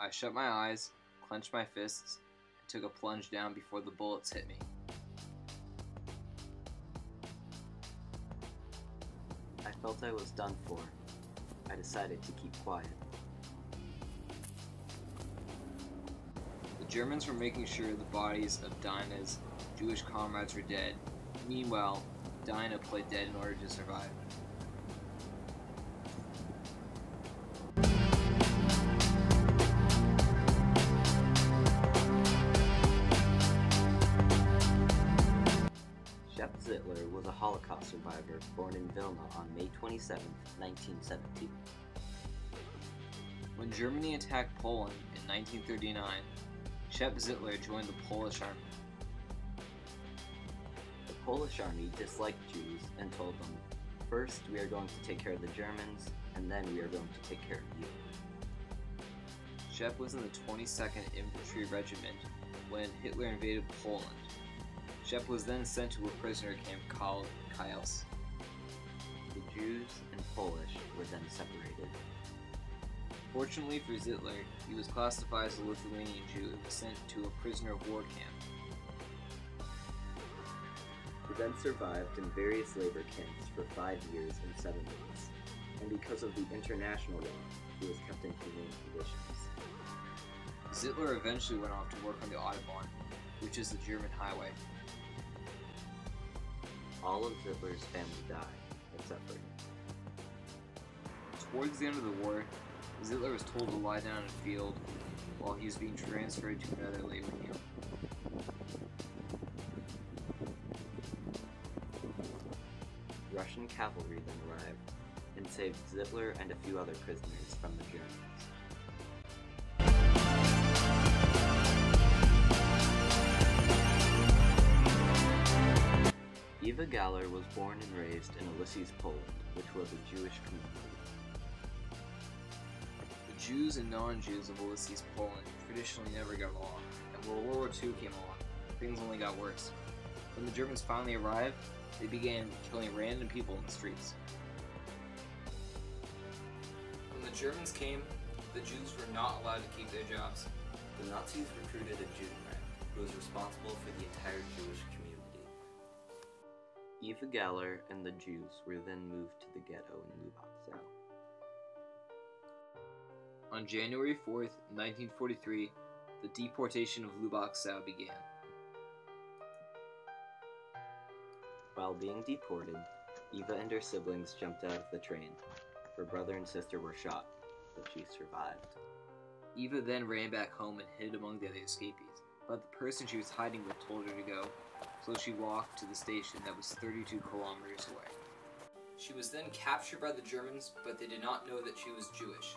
I shut my eyes, clenched my fists, and took a plunge down before the bullets hit me. I felt I was done for. I decided to keep quiet. The Germans were making sure the bodies of Dinah's Jewish comrades were dead. Meanwhile, Dinah played dead in order to survive. Shep Zittler was a Holocaust survivor born in Vilna on May 27, 1917. When Germany attacked Poland in 1939, Shep Zittler joined the Polish army. The Polish army disliked Jews and told them, "First we are going to take care of the Germans, and then we are going to take care of you." Shep was in the 22nd Infantry Regiment when Hitler invaded Poland. Shep was then sent to a prisoner camp called Kielce. The Jews and Polish were then separated. Fortunately for Zittler, he was classified as a Lithuanian Jew and was sent to a prisoner of war camp. He then survived in various labor camps for 5 years and 7 months, and because of the international law, he was kept in humane conditions. Zittler eventually went off to work on the Autobahn, which is the German highway. All of Zittler's family died, except for him. Towards the end of the war, Zittler was told to lie down in a field while he was being transferred to another labor camp. Russian cavalry then arrived and saved Zittler and a few other prisoners from the Germans. Eva Galler was born and raised in Ulysses, Poland, which was a Jewish community. The Jews and non-Jews of Ulysses, Poland traditionally never got along, and when World War II came along, things only got worse. When the Germans finally arrived, they began killing random people in the streets. When the Germans came, the Jews were not allowed to keep their jobs. The Nazis recruited a Judenrat, who was responsible for the entire Jewish community. Eva Galler and the Jews were then moved to the ghetto in Lubach. On January 4th, 1943, the deportation of Lubach-Sau began. While being deported, Eva and her siblings jumped out of the train. Her brother and sister were shot, but she survived. Eva then ran back home and hid among the other escapees, but the person she was hiding with told her to go, so she walked to the station that was 32 kilometers away. She was then captured by the Germans, but they did not know that she was Jewish.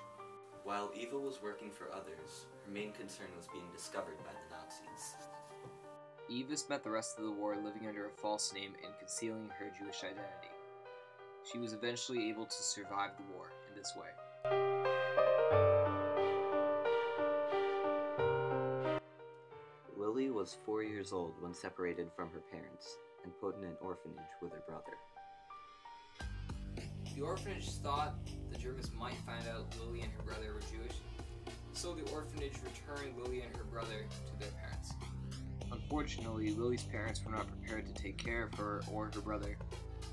While Eva was working for others, her main concern was being discovered by the Nazis. Eva spent the rest of the war living under a false name and concealing her Jewish identity. She was eventually able to survive the war in this way. Lily was 4 years old when separated from her parents and put in an orphanage with her brother. The orphanage thought the Germans might find out Lily and her brother were Jewish, so the orphanage returned Lily and her brother to their parents. Unfortunately, Lily's parents were not prepared to take care of her or her brother,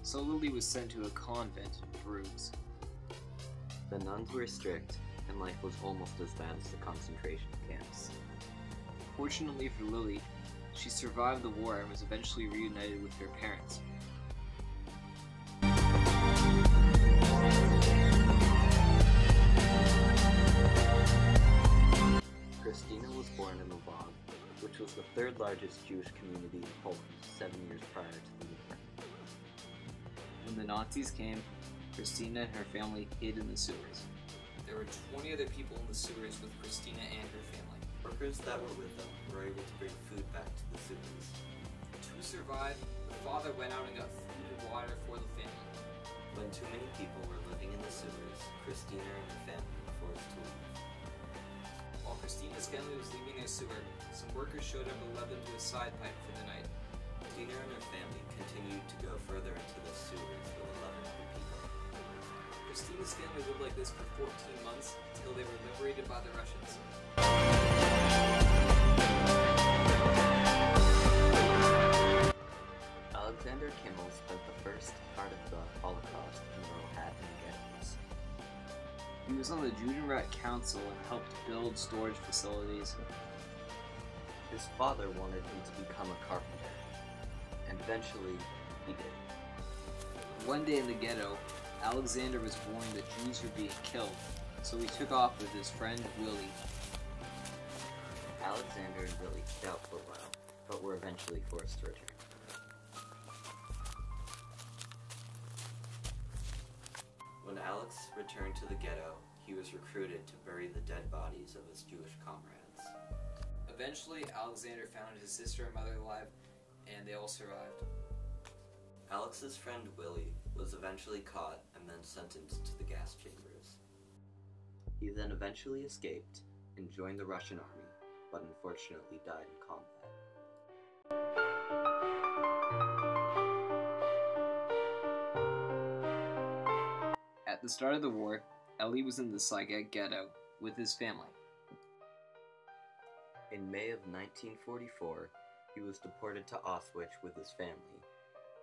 so Lily was sent to a convent, Bruges. The nuns were strict, and life was almost as bad as the concentration camps. Fortunately for Lily, she survived the war and was eventually reunited with her parents. Christina was born in Lvov, which was the third largest Jewish community in Poland 7 years prior to the war. When the Nazis came, Christina and her family hid in the sewers. There were 20 other people in the sewers with Christina and her family. Workers that were with them were able to bring food back to the sewers. To survive, the father went out and got food and water for the family. When too many people were living in the sewers, Christina and her family were forced to leave. While Christina's family was leaving their sewer, some workers showed up and led them to a side pipe for the night. Christina and her family continued to go further into the sewers with 1,100 people. Christina his family lived like this for 14 months until they were liberated by the Russians. Alexander Kimmel spent the first part of the Holocaust in Manhattan ghettos. He was on the Judenrat Council and helped build storage facilities. His father wanted him to become a carpenter, and eventually he did. One day in the ghetto, Alexander was warned that Jews were being killed, so he took off with his friend Willie. Alexander and Willie hid out for a while, but were eventually forced to return. When Alex returned to the ghetto, he was recruited to bury the dead bodies of his Jewish comrades. Eventually, Alexander found his sister and mother alive, and they all survived. Alex's friend Willie was eventually caught and then sentenced to the gas chambers. He then eventually escaped and joined the Russian army, but unfortunately died in combat. At the start of the war, Eli was in the Saigon ghetto with his family. In May of 1944, he was deported to Auschwitz with his family.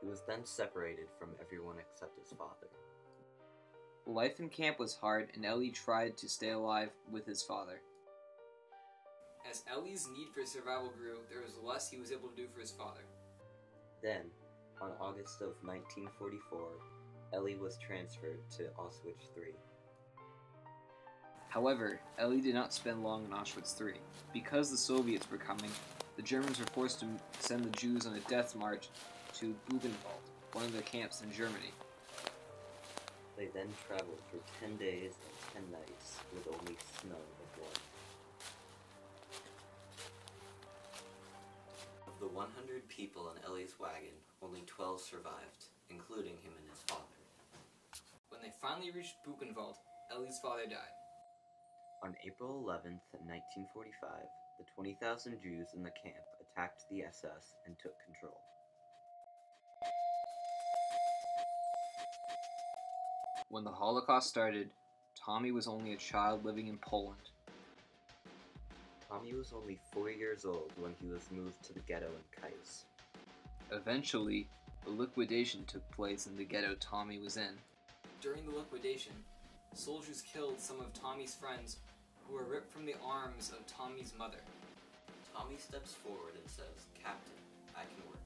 He was then separated from everyone except his father. Life in camp was hard, and Eli tried to stay alive with his father. As Eli's need for survival grew, there was less he was able to do for his father. Then, on August of 1944, Eli was transferred to Auschwitz III. However, Eli did not spend long in Auschwitz III. Because the Soviets were coming, the Germans were forced to send the Jews on a death march to Buchenwald, one of their camps in Germany. They then traveled for 10 days and 10 nights with only snow and blood. Of the 100 people in Eli's wagon, only 12 survived, including him and his father. When they finally reached Buchenwald, Eli's father died. On April 11th, 1945, the 20,000 Jews in the camp attacked the SS and took control. When the Holocaust started, Tommy was only a child living in Poland. Tommy was only 4 years old when he was moved to the ghetto in Kais. Eventually, a liquidation took place in the ghetto Tommy was in. During the liquidation, soldiers killed some of Tommy's friends who were ripped from the arms of Tommy's mother. Tommy steps forward and says, "Captain, I can work.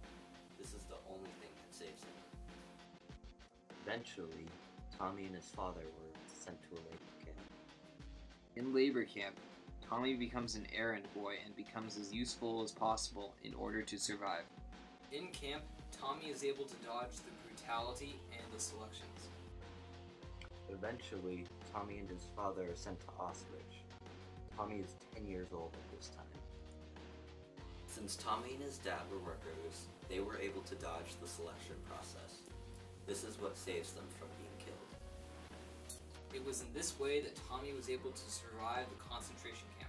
This is the only thing that saves him." Eventually, Tommy and his father were sent to a labor camp. In labor camp, Tommy becomes an errand boy and becomes as useful as possible in order to survive. In camp, Tommy is able to dodge the brutality and the selections. Eventually, Tommy and his father are sent to Auschwitz. Tommy is 10 years old at this time. Since Tommy and his dad were workers, they were able to dodge the selection process. This is what saves them from being killed. It was in this way that Tommy was able to survive the concentration camp.